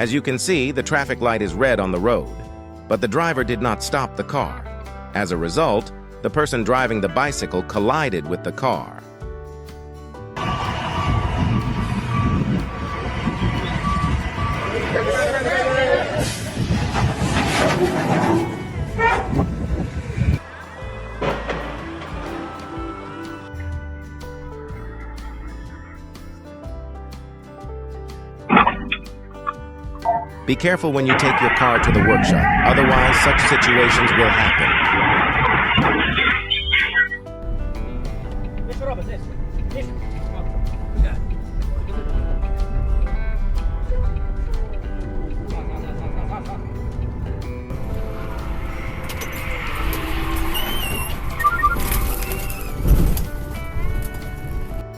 As you can see, the traffic light is red on the road, but the driver did not stop the car. As a result, the person driving the bicycle collided with the car. Be careful when you take your car to the workshop, otherwise such situations will happen.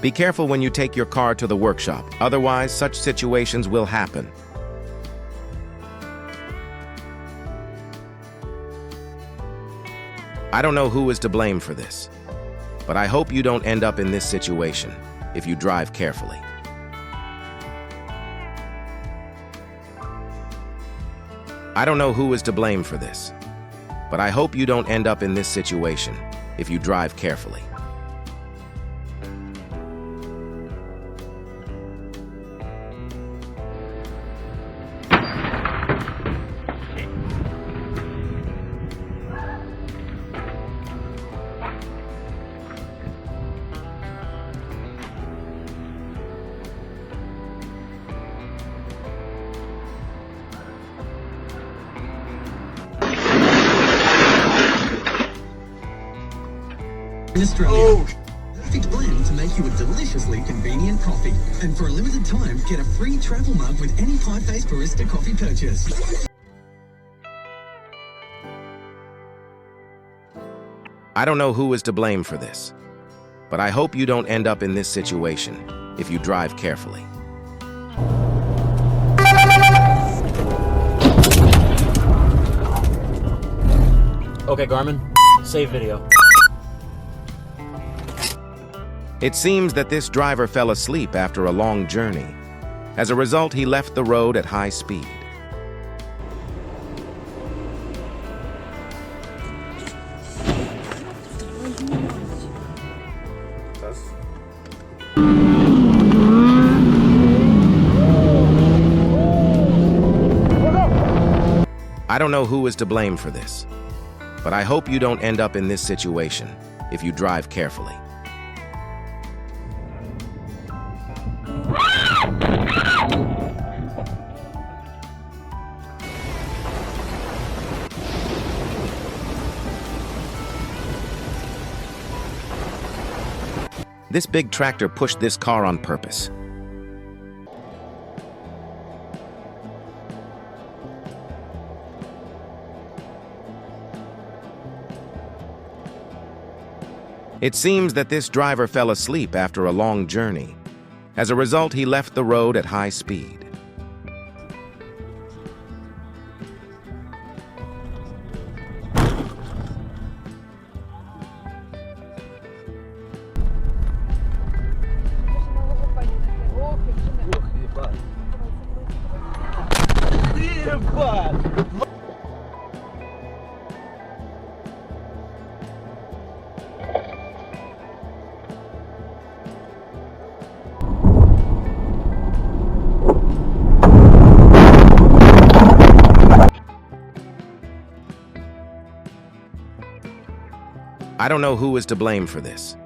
Be careful when you take your car to the workshop, otherwise such situations will happen. I don't know who is to blame for this, but I hope you don't end up in this situation if you drive carefully. I don't know who is to blame for this, but I hope you don't end up in this situation if you drive carefully. In Australia, perfect blend to make you a deliciously convenient coffee. And for a limited time, get a free travel mug with any pie-faced barista coffee purchase. I don't know who is to blame for this, but I hope you don't end up in this situation if you drive carefully. Okay, Garmin, save video. It seems that this driver fell asleep after a long journey. As a result, he left the road at high speed. I don't know who is to blame for this, but I hope you don't end up in this situation if you drive carefully. This big tractor pushed this car on purpose. It seems that this driver fell asleep after a long journey. As a result, he left the road at high speed. I don't know who is to blame for this,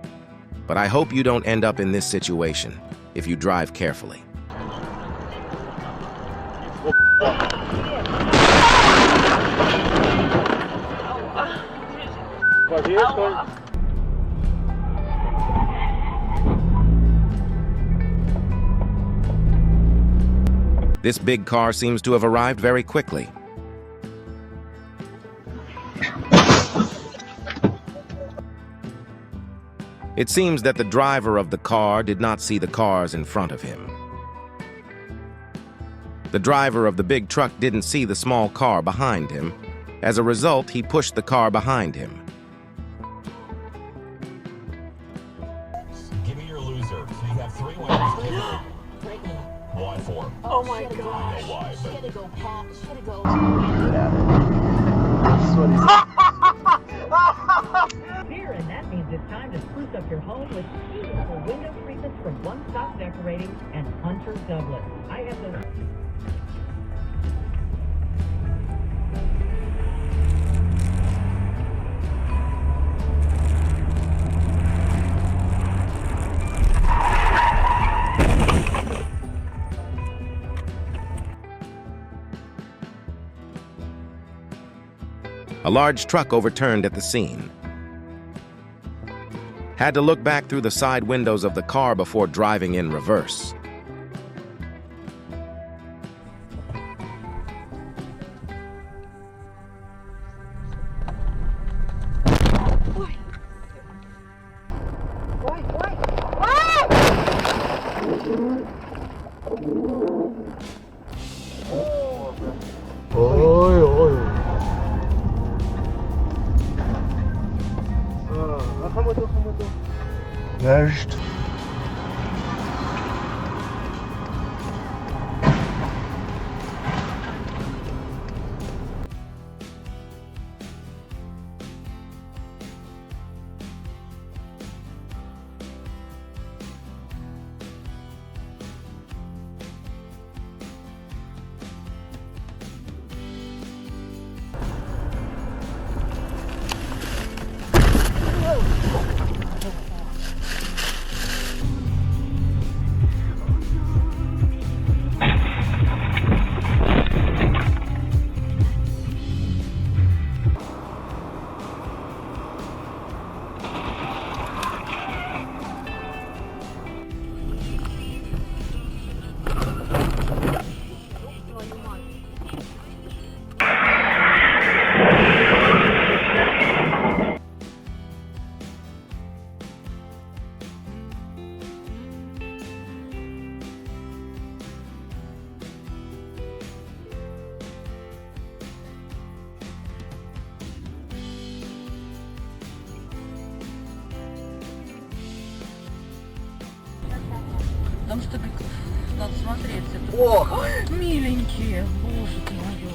but I hope you don't end up in this situation if you drive carefully. This big car seems to have arrived very quickly. It seems that the driver of the car did not see the cars in front of him. The driver of the big truck didn't see the small car behind him. As a result, he pushed the car behind him. Give me your loser. So you have 3 winners. Y for Oh my gosh. Y, but Gotta go, Pat. Gotta go. Here, and that means it's time to spruce up your home with beautiful window treatments from One Stop Decorating and Hunter Douglas. I have the... A large truck overturned at the scene. Had to look back through the side windows of the car before driving in reverse. Juist. Потому что надо смотреть. Ох! Миленькие, боже ты мой,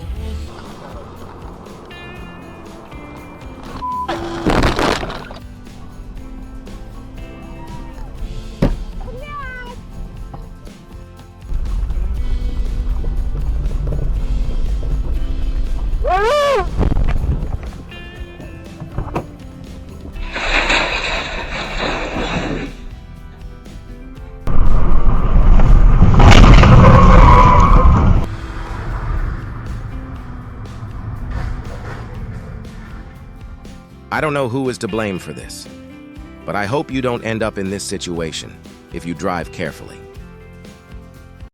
I don't know who is to blame for this, but I hope you don't end up in this situation if you drive carefully.